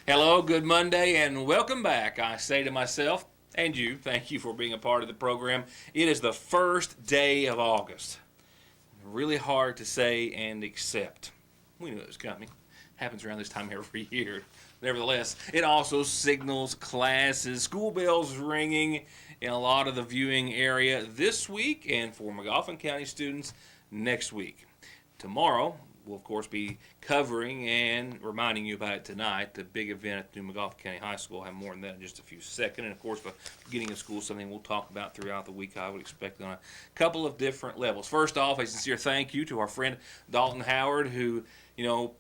Hello, good Monday, and welcome back. I say to myself and you, thank you for being a part of the program. It is the first day of August. Really hard to say and accept. We knew it was coming. Happens around this time every year. Nevertheless, it also signals classes, school bells ringing in a lot of the viewing area this week, and for McGoffin County students next week. Tomorrow, we'll of course be covering and reminding you about it tonight, the big event at New McGoffin County High School. I'll have more than that in just a few seconds. And of course, the beginning of school, something we'll talk about throughout the week, I would expect, on a couple of different levels. First off, a sincere thank you to our friend Dalton Howard, who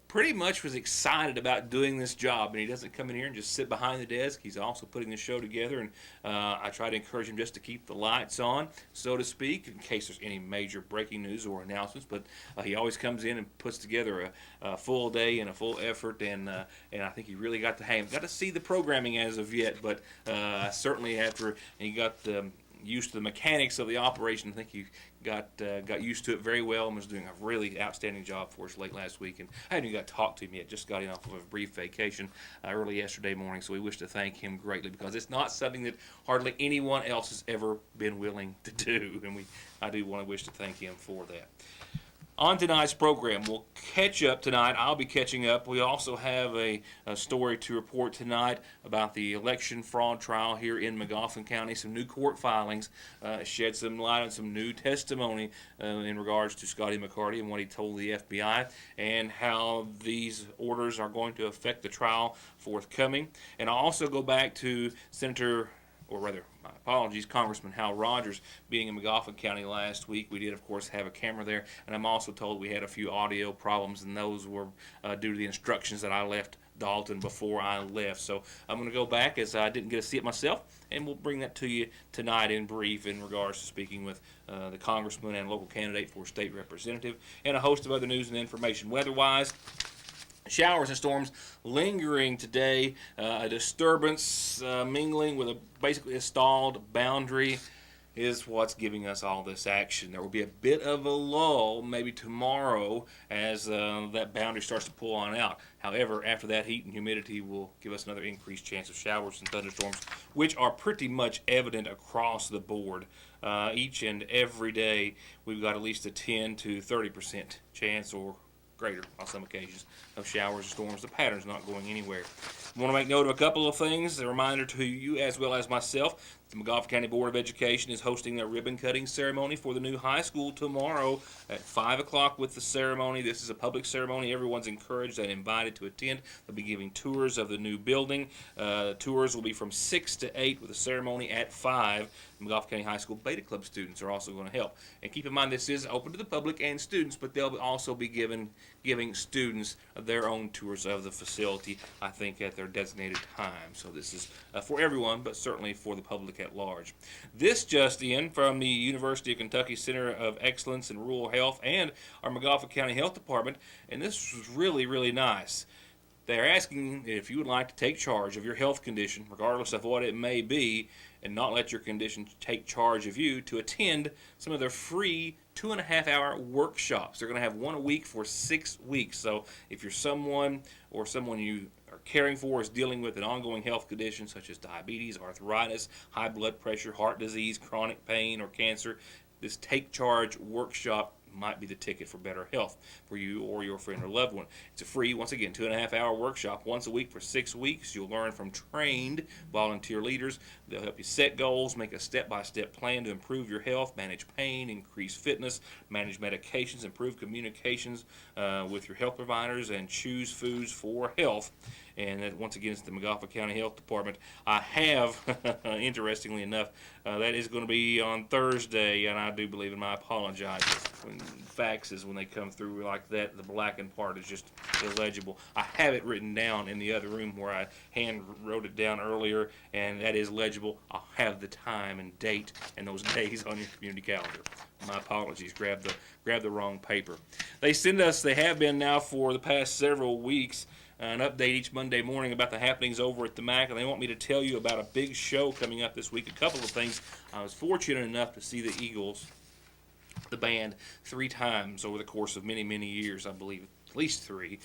pretty much was excited about doing this job. And he doesn't come in here and just sit behind the desk. He's also putting the show together, and I try to encourage him just to keep the lights on, so to speak, in case there's any major breaking news or announcements. But he always comes in and puts together a full day and a full effort, and I think he really got to see the programming as of yet, but certainly after he got used to the mechanics of the operation, I think he got used to it very well and was doing a really outstanding job for us late last week. And I haven't even got to talk to him yet, just got in off of a brief vacation early yesterday morning, so we wish to thank him greatly, because it's not something that hardly anyone else has ever been willing to do, and I do want to wish to thank him for that. On tonight's program, we'll catch up tonight. I'll be catching up. We also have a story to report tonight about the election fraud trial here in McGoffin County. Some new court filings shed some light on some new testimony in regards to Scotty McCarty and what he told the FBI, and how these orders are going to affect the trial forthcoming. And I'll also go back to Congressman Hal Rogers being in McGoffin County last week. We did, of course, have a camera there, and I'm also told we had a few audio problems, and those were due to the instructions that I left Dalton before I left. So I'm going to go back, as I didn't get to see it myself, and we'll bring that to you tonight in brief in regards to speaking with the congressman and local candidate for state representative, and a host of other news and information. Weather-wise, showers and storms lingering today. A disturbance mingling with basically a stalled boundary is what's giving us all this action. There will be a bit of a lull maybe tomorrow as that boundary starts to pull on out. However, after that, heat and humidity will give us another increased chance of showers and thunderstorms, which are pretty much evident across the board. Each and every day, we've got at least a 10 to 30% chance, or greater on some occasions, of showers and storms. The pattern's not going anywhere. I want to make note of a couple of things. A reminder to you, as well as myself, the McGoffin County Board of Education is hosting their ribbon-cutting ceremony for the new high school tomorrow at 5 o'clock with the ceremony. This is a public ceremony. Everyone's encouraged and invited to attend. They'll be giving tours of the new building. Tours will be from 6 to 8 with the ceremony at 5. The McGoffin County High School Beta Club students are also going to help. And keep in mind, this is open to the public and students, but they'll also be giving students their own tours of the facility, I think, at their designated time. So this is for everyone, but certainly for the public at large. This just in from the University of Kentucky Center of Excellence in Rural Health and our McGoffin County Health Department, and this was really, really nice. They're asking if you would like to take charge of your health condition, regardless of what it may be, and not let your condition take charge of you, to attend some of their free 2.5-hour workshops. They're going to have one a week for 6 weeks. So if you're someone you are caring for is dealing with an ongoing health condition such as diabetes, arthritis, high blood pressure, heart disease, chronic pain, or cancer, this Take Charge workshop might be the ticket for better health for you or your friend or loved one. It's a free, once again, 2.5-hour workshop once a week for 6 weeks. You'll learn from trained volunteer leaders. They'll help you set goals, make a step-by-step plan to improve your health, manage pain, increase fitness, manage medications, improve communications with your health providers, and choose foods for health. And that, once again, is the McGoffin County Health Department. I have, interestingly enough, that is going to be on Thursday, and I do believe, and I apologize, when faxes, when they come through like that, the blackened part is just illegible. I have it written down in the other room where I hand wrote it down earlier, and that is legible. I'll have the time and date and those days on your community calendar. My apologies, grab the wrong paper. They have been now for the past several weeks, an update each Monday morning about the happenings over at the MAC, and they want me to tell you about a big show coming up this week. A couple of things. I was fortunate enough to see the Eagles, the band, 3 times over the course of many, many years. I believe at least 3,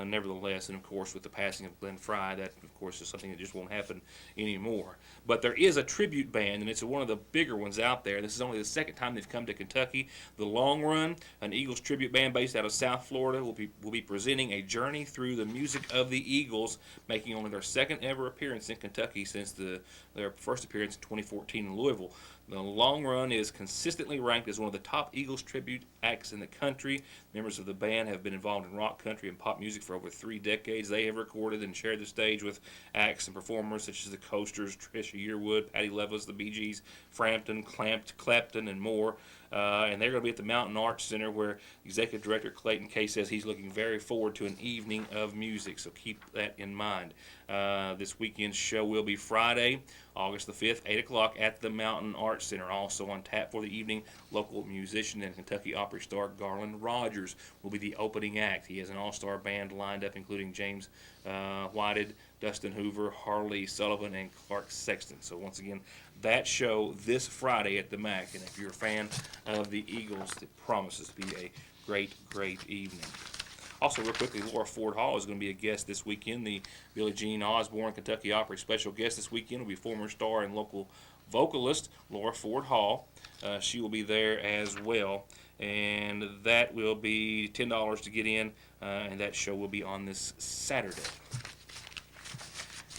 nevertheless. And, of course, with the passing of Glenn Fry, that, of course, is something that just won't happen anymore. But there is a tribute band, and it's one of the bigger ones out there. This is only the second time they've come to Kentucky. The Long Run, an Eagles tribute band based out of South Florida, will be presenting a journey through the music of the Eagles, making only their second ever appearance in Kentucky since their first appearance in 2014 in Louisville. The Long Run is consistently ranked as one of the top Eagles tribute acts in the country. Members of the band have been involved in rock, country, and pop music for over 3 decades. They have recorded and shared the stage with acts and performers such as the Coasters, Trisha Yearwood, Patti Levis, the Bee Gees, Frampton, Clapton, and more. And they're going to be at the Mountain Arts Center, where Executive Director Clayton Kay says he's looking very forward to an evening of music, so keep that in mind. This weekend's show will be Friday, August the 5th, 8 o'clock at the Mountain Arts Center. Also on tap for the evening, local musician and Kentucky Opry star Garland Rogers will be the opening act. He has an all-star band lined up, including James Whited, Dustin Hoover, Harley Sullivan, and Clark Sexton. So once again, that show this Friday at the MAC. And if you're a fan of the Eagles, it promises to be a great, great evening. Also, real quickly, Laura Ford Hall is going to be a guest this weekend. The Billie Jean Osborne Kentucky Opry special guest this weekend will be former star and local vocalist Laura Ford Hall. She will be there as well. And that will be $10 to get in, and that show will be on this Saturday.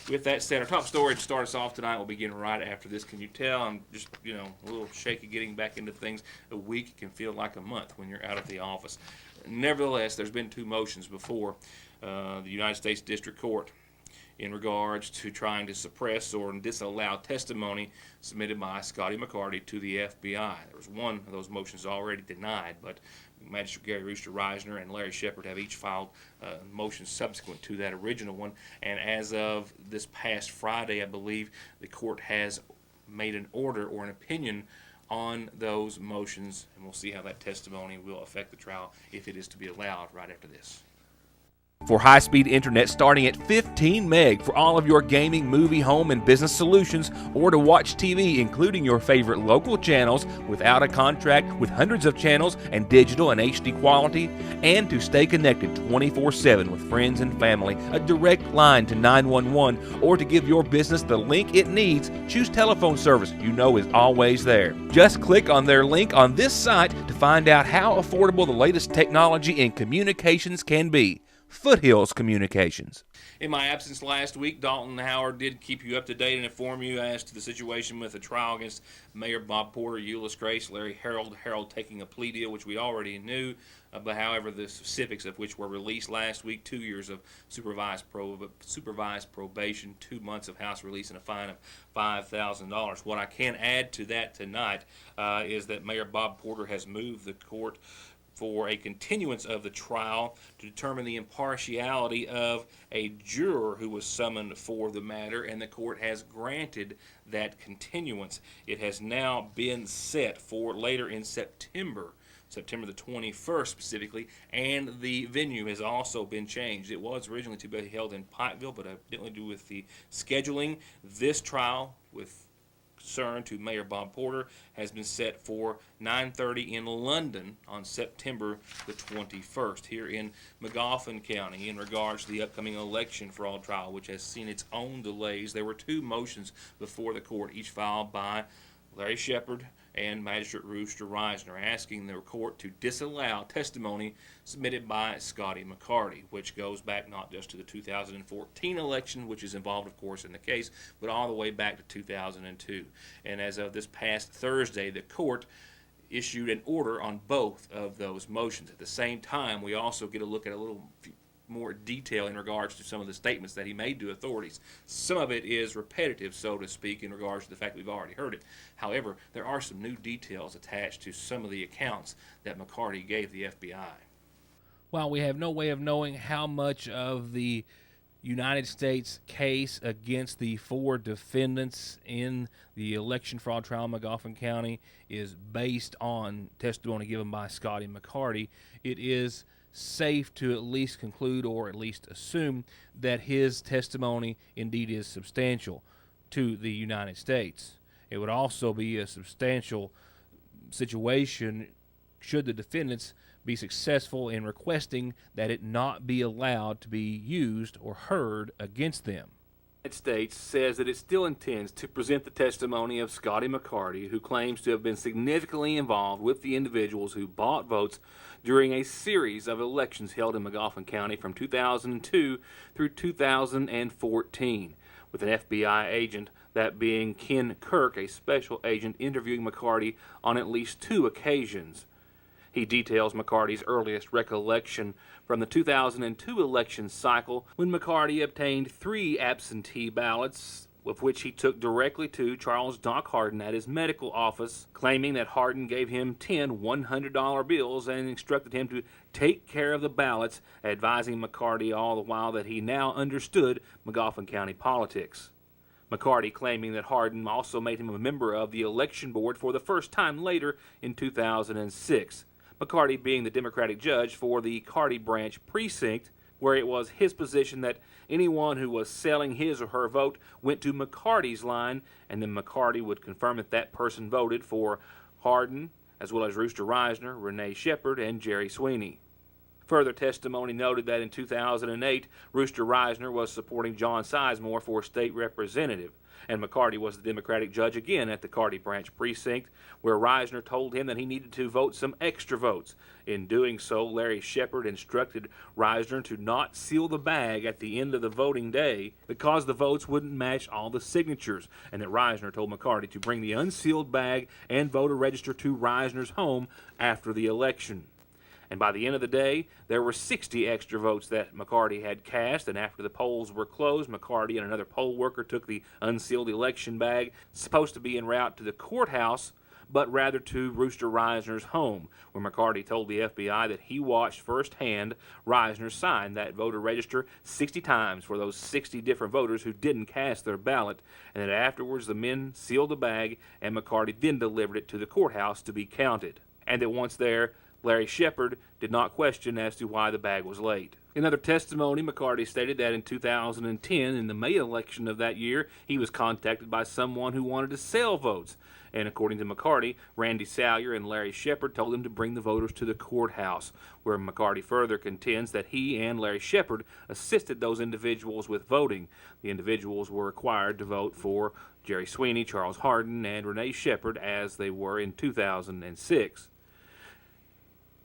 With that said, our top story to start us off tonight will begin right after this. Can you tell I'm just, a little shaky getting back into things? A week can feel like a month when you're out of the office. Nevertheless, there's been 2 motions before the United States District Court in regards to trying to suppress or disallow testimony submitted by Scotty McCarty to the FBI. There was one of those motions already denied, but Magistrate Gary Rooster Reisner and Larry Shepard have each filed motions subsequent to that original one. And as of this past Friday, I believe, the court has made an order or an opinion on those motions, and we'll see how that testimony will affect the trial if it is to be allowed right after this. For high-speed internet starting at 15 meg for all of your gaming, movie, home, and business solutions, or to watch TV, including your favorite local channels without a contract, with hundreds of channels and digital and HD quality, and to stay connected 24/7 with friends and family, a direct line to 911, or to give your business the link it needs, choose telephone service you know is always there. Just click on their link on this site to find out how affordable the latest technology in communications can be. Foothills Communications. In my absence last week, Dalton Howard did keep you up to date and inform you as to the situation with the trial against Mayor Bob Porter, Euless Grace, Larry Harold taking a plea deal, which we already knew, but however the specifics of which were released last week: 2 years of supervised probation, 2 months of house release, and a fine of $5,000. What I can add to that tonight is that Mayor Bob Porter has moved the court for a continuance of the trial to determine the impartiality of a juror who was summoned for the matter, and the court has granted that continuance. It has now been set for later in September the 21st specifically, and the venue has also been changed. It was originally to be held in Pikeville, but evidently due with the scheduling, this trial with concern to Mayor Bob Porter has been set for 9:30 in London on September the 21st here in Magoffin County. In regards to the upcoming election fraud trial, which has seen its own delays, there were 2 motions before the court, each filed by Larry Shepard and Magistrate Rooster Reisner, asking the court to disallow testimony submitted by Scotty McCarty, which goes back not just to the 2014 election, which is involved, of course, in the case, but all the way back to 2002. And as of this past Thursday, the court issued an order on both of those motions. At the same time, we also get a look at a little more detail in regards to some of the statements that he made to authorities. Some of it is repetitive, so to speak, in regards to the fact that we've already heard it. However, there are some new details attached to some of the accounts that McCarty gave the FBI. While we have no way of knowing how much of the United States case against the 4 defendants in the election fraud trial in Magoffin County is based on testimony given by Scotty McCarty, it is safe to at least conclude or at least assume that his testimony indeed is substantial to the United States. It would also be a substantial situation should the defendants be successful in requesting that it not be allowed to be used or heard against them. The United States says that it still intends to present the testimony of Scotty McCarty, who claims to have been significantly involved with the individuals who bought votes during a series of elections held in McGoffin County from 2002 through 2014, with an FBI agent, that being Ken Kirk, a special agent, interviewing McCarty on at least 2 occasions. He details McCarty's earliest recollection from the 2002 election cycle, when McCarty obtained 3 absentee ballots, of which he took directly to Charles Doc Hardin at his medical office, claiming that Hardin gave him 10 $100 bills and instructed him to take care of the ballots, advising McCarty all the while that he now understood McGoffin County politics. McCarty claiming that Hardin also made him a member of the election board for the first time later in 2006. McCarty being the Democratic judge for the Carty Branch precinct, where it was his position that anyone who was selling his or her vote went to McCarty's line, and then McCarty would confirm that that person voted for Hardin, as well as Rooster Reisner, Renee Shepard, and Jerry Sweeney. Further testimony noted that in 2008, Rooster Reisner was supporting John Sizemore for state representative, and McCarty was the Democratic judge again at the Carty Branch precinct, where Reisner told him that he needed to vote some extra votes. In doing so, Larry Shepard instructed Reisner to not seal the bag at the end of the voting day because the votes wouldn't match all the signatures, and that Reisner told McCarty to bring the unsealed bag and voter register to Reisner's home after the election. And by the end of the day, there were 60 extra votes that McCarty had cast, and after the polls were closed, McCarty and another poll worker took the unsealed election bag, supposed to be en route to the courthouse, but rather to Rooster Reisner's home, where McCarty told the FBI that he watched firsthand Reisner sign that voter register 60 times for those 60 different voters who didn't cast their ballot, and that afterwards the men sealed the bag and McCarty then delivered it to the courthouse to be counted, and that once there, Larry Shepard did not question as to why the bag was late. In other testimony, McCarty stated that in 2010, in the May election of that year, he was contacted by someone who wanted to sell votes. And according to McCarty, Randy Salyer and Larry Shepard told him to bring the voters to the courthouse, where McCarty further contends that he and Larry Shepard assisted those individuals with voting. The individuals were required to vote for Jerry Sweeney, Charles Hardin, and Renee Shepard as they were in 2006.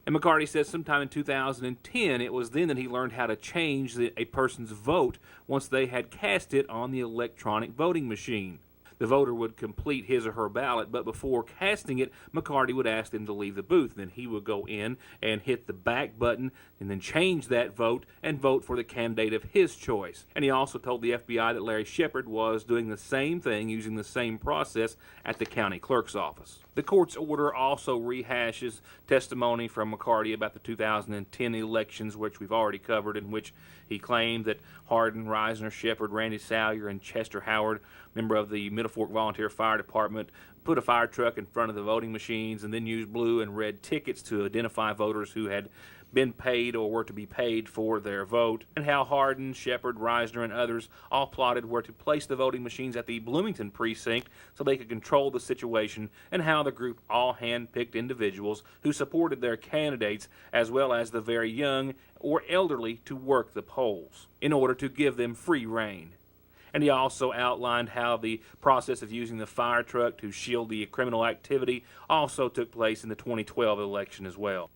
And McCarty says sometime in 2010, it was then that he learned how to change a person's vote once they had cast it on the electronic voting machine. The voter would complete his or her ballot, but before casting it, McCarty would ask them to leave the booth. Then he would go in and hit the back button and then change that vote and vote for the candidate of his choice. And he also told the FBI that Larry Shepard was doing the same thing using the same process at the county clerk's office. The court's order also rehashes testimony from McCarty about the 2010 elections, which we've already covered, in which he claimed that Hardin, Reisner, Shepard, Randy Salyer, and Chester Howard, member of the Middle Fork Volunteer Fire Department, put a fire truck in front of the voting machines and then used blue and red tickets to identify voters who had been paid or were to be paid for their vote, and how Hardin, Shepard, Reisner, and others all plotted where to place the voting machines at the Bloomington precinct so they could control the situation, and how the group all hand-picked individuals who supported their candidates, as well as the very young or elderly, to work the polls in order to give them free rein. And he also outlined how the process of using the fire truck to shield the criminal activity also took place in the 2012 election as well.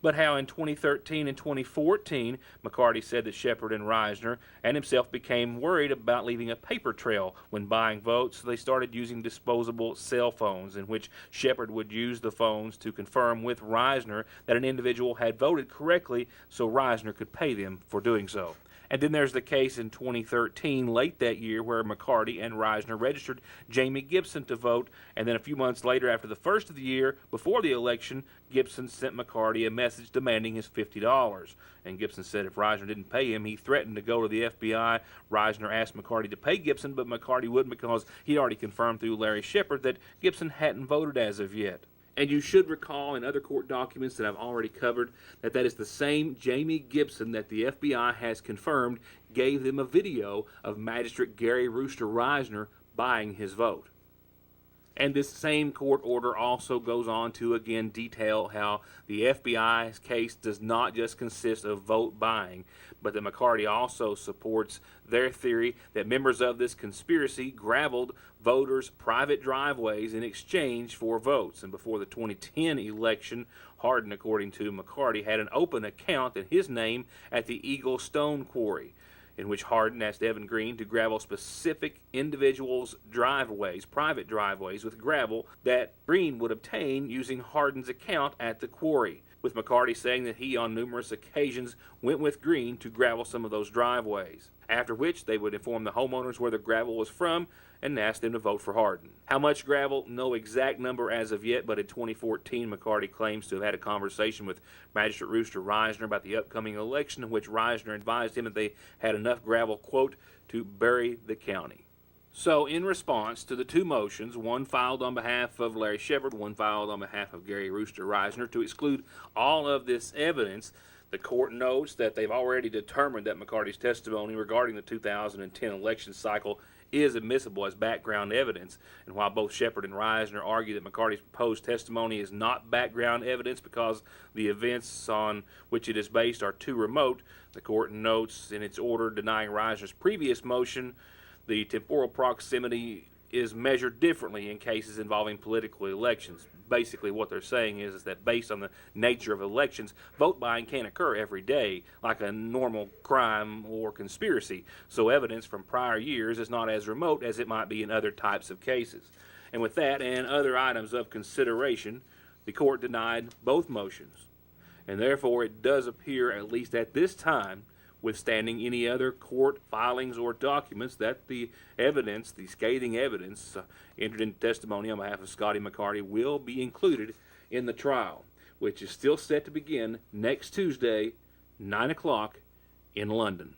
But how in 2013 and 2014, McCarty said that Shepard and Reisner and himself became worried about leaving a paper trail when buying votes, so they started using disposable cell phones, in which Shepard would use the phones to confirm with Reisner that an individual had voted correctly so Reisner could pay them for doing so. And then there's the case in 2013, late that year, where McCarty and Reisner registered Jamie Gibson to vote, and then a few months later, after the first of the year, before the election, Gibson sent McCarty a message demanding his $50. And Gibson said if Reisner didn't pay him, he threatened to go to the FBI. Reisner asked McCarty to pay Gibson, but McCarty wouldn't because he'd already confirmed through Larry Shepard that Gibson hadn't voted as of yet. And you should recall in other court documents that I've already covered that is the same Jamie Gibson that the FBI has confirmed gave them a video of Magistrate Gary Rooster Reisner buying his vote. And this same court order also goes on to again detail how the FBI's case does not just consist of vote buying, but that McCarty also supports their theory that members of this conspiracy graveled voters' private driveways in exchange for votes. And before the 2010 election, Hardin, according to McCarty, had an open account in his name at the Eagle Stone Quarry, in which Hardin asked Evan Green to gravel specific individuals' driveways, private driveways, with gravel that Green would obtain using Hardin's account at the quarry, with McCarty saying that he on numerous occasions went with Green to gravel some of those driveways, after which they would inform the homeowners where the gravel was from and ask them to vote for Hardin. How much gravel? No exact number as of yet, but in 2014, McCarty claims to have had a conversation with Magistrate Rooster Reisner about the upcoming election, in which Reisner advised him that they had enough gravel, quote, to bury the county. So, in response to the two motions, one filed on behalf of Larry Shepard, one filed on behalf of Gary Rooster Reisner, to exclude all of this evidence, the court notes that they've already determined that McCarty's testimony regarding the 2010 election cycle is admissible as background evidence. And while both Shepard and Reisner argue that McCarty's proposed testimony is not background evidence because the events on which it is based are too remote, the court notes in its order denying Reisner's previous motion the temporal proximity is measured differently in cases involving political elections. Basically what they're saying is that based on the nature of elections, vote buying can't occur every day like a normal crime or conspiracy, so evidence from prior years is not as remote as it might be in other types of cases. And with that and other items of consideration, the court denied both motions, and therefore it does appear, at least at this time, withstanding any other court filings or documents, that the evidence, the scathing evidence entered into testimony on behalf of Scotty McCarty will be included in the trial, which is still set to begin next Tuesday, 9 o'clock in London,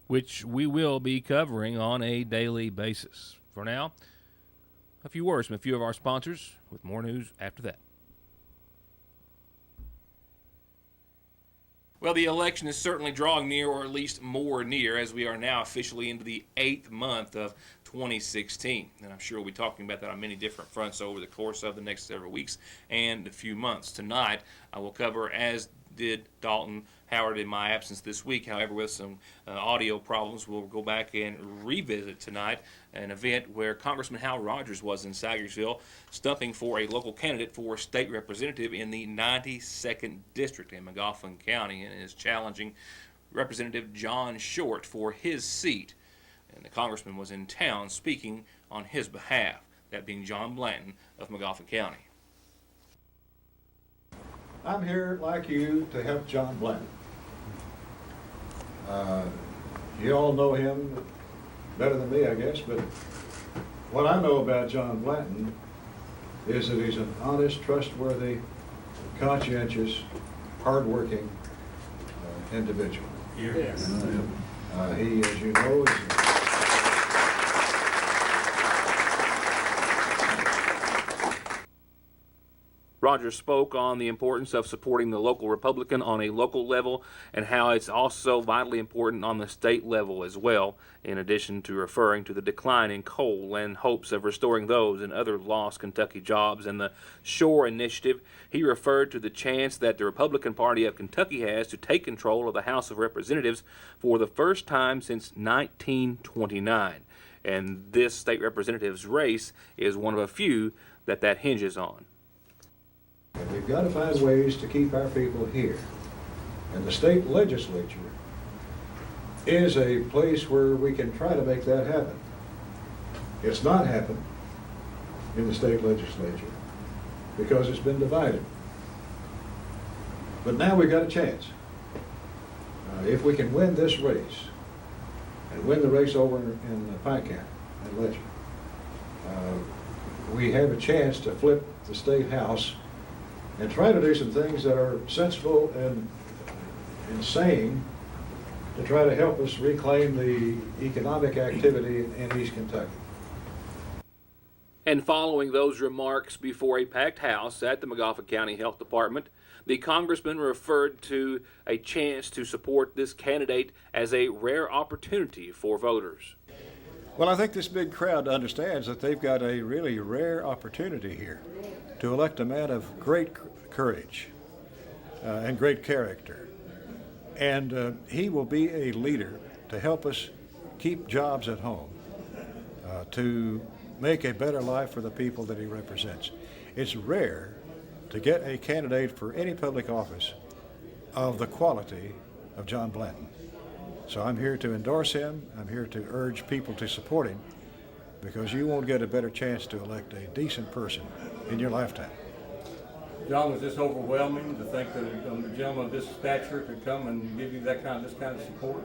which we will be covering on a daily basis. For now, a few words from a few of our sponsors, with more news after that. Well, the election is certainly drawing near, or at least more near, as we are now officially into the 8th month of 2016. And I'm sure we'll be talking about that on many different fronts over the course of the next several weeks and a few months. Tonight, I will cover, as did Dalton Howard in my absence this week. However, with some audio problems, we'll go back and revisit tonight an event where Congressman Hal Rogers was in Sagersville, stumping for a local candidate for state representative in the 92nd District in Magoffin County, and is challenging Representative John Short for his seat. And the congressman was in town speaking on his behalf, that being John Blanton of Magoffin County. I'm here, like you, to help John Blanton. You all know him better than me, I guess, but what I know about John Blanton is that he's an honest, trustworthy, conscientious, hardworking individual. Yes. He, as you know, is Rogers spoke on the importance of supporting the local Republican on a local level and how it's also vitally important on the state level as well, in addition to referring to the decline in coal and hopes of restoring those and other lost Kentucky jobs and the Shore Initiative. He referred to the chance that the Republican Party of Kentucky has to take control of the House of Representatives for the first time since 1929. And this state representative's race is one of a few that hinges on. And we've got to find ways to keep our people here. And the state legislature is a place where we can try to make that happen. It's not happened in the state legislature because it's been divided. But now we've got a chance. If we can win this race, and win the race over in Pike County and Letcher, we have a chance to flip the state house and try to do some things that are sensible and sane to try to help us reclaim the economic activity in East Kentucky. And following those remarks before a packed house at the Magoffin County Health Department, the congressman referred to a chance to support this candidate as a rare opportunity for voters. Well, I think this big crowd understands that they've got a really rare opportunity here to elect a man of great courage and great character. And he will be a leader to help us keep jobs at home, to make a better life for the people that he represents. It's rare to get a candidate for any public office of the quality of John Blanton. So I'm here to endorse him. I'm here to urge people to support him, because you won't get a better chance to elect a decent person in your lifetime. John, was this overwhelming to think that a gentleman of this stature could come and give you this kind of support?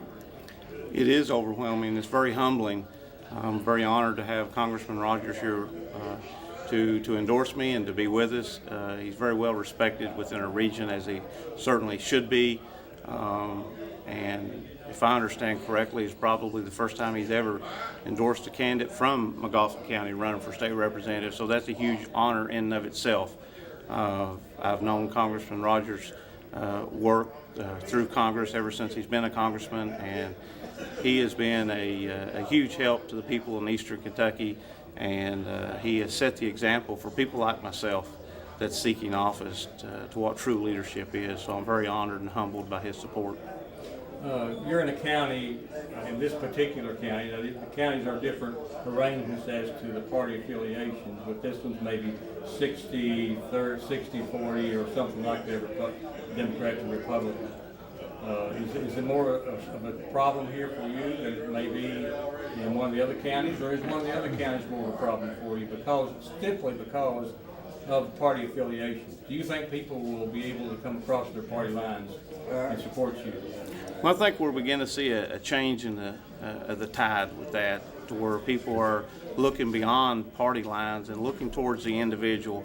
It is overwhelming. It's very humbling. I'm very honored to have Congressman Rogers here to endorse me and to be with us. He's very well respected within our region, as he certainly should be. And if I understand correctly, it's probably the first time he's ever endorsed a candidate from McGoffin County running for state representative. So that's a huge honor in and of itself. I've known Congressman Rogers work through Congress ever since he's been a congressman, and he has been a huge help to the people in Eastern Kentucky, and he has set the example for people like myself that's seeking office to what true leadership is. So I'm very honored and humbled by his support. You're in a county, in this particular county, now the counties are different arrangements as to the party affiliations, but this one's maybe 60-40 or something like that, Democrat to Republican. Is it more of a problem here for you than it may be in one of the other counties, or is one of the other counties more of a problem for you simply because of party affiliations? Do you think people will be able to come across their party lines and support you? Well, I think we're beginning to see a change in the tide with that, to where people are looking beyond party lines and looking towards the individual.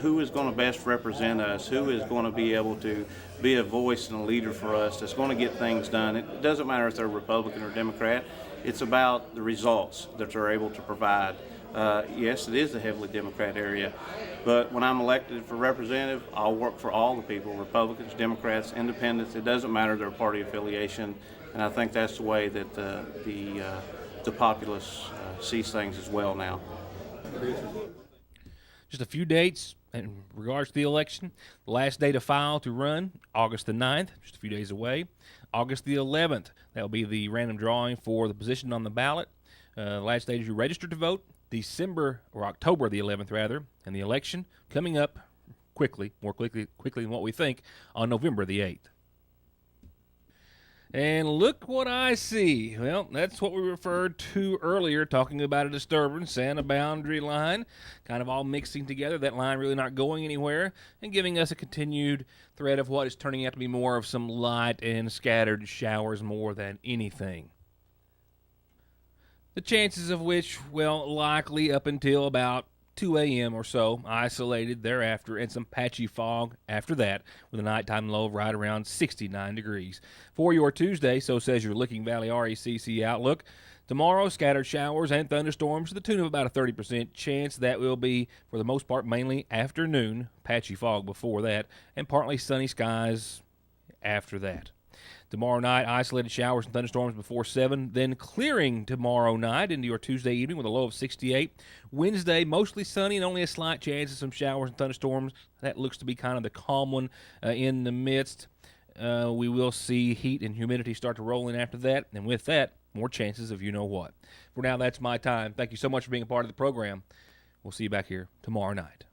Who is going to best represent us? Who is going to be able to be a voice and a leader for us that's going to get things done? It doesn't matter if they're Republican or Democrat. It's about the results that they're able to provide. Yes, it is a heavily Democrat area, but when I'm elected for representative, I'll work for all the people, Republicans, Democrats, Independents. It doesn't matter their party affiliation, and I think that's the way that the populace sees things as well now. Just a few dates in regards to the election. The last day to file to run, August the 9th, just a few days away. August the 11th, that will be the random drawing for the position on the ballot. Last day to register to vote, October the 11th rather, and the election coming up more quickly than what we think, on November the 8th. And look what I see. Well, that's what we referred to earlier, talking about a disturbance and a boundary line, kind of all mixing together, that line really not going anywhere, and giving us a continued threat of what is turning out to be more of some light and scattered showers more than anything. The chances of which, well, likely up until about 2 a.m. or so, isolated thereafter, and some patchy fog after that, with a nighttime low of right around 69 degrees. For your Tuesday, so says your Licking Valley RECC Outlook. Tomorrow, scattered showers and thunderstorms to the tune of about a 30% chance. That will be, for the most part, mainly afternoon, patchy fog before that, and partly sunny skies after that. Tomorrow night, isolated showers and thunderstorms before 7, then clearing tomorrow night into your Tuesday evening with a low of 68. Wednesday, mostly sunny and only a slight chance of some showers and thunderstorms. That looks to be kind of the calm one in the midst. We will see heat and humidity start to roll in after that, and with that, more chances of you-know-what. For now, that's my time. Thank you so much for being a part of the program. We'll see you back here tomorrow night.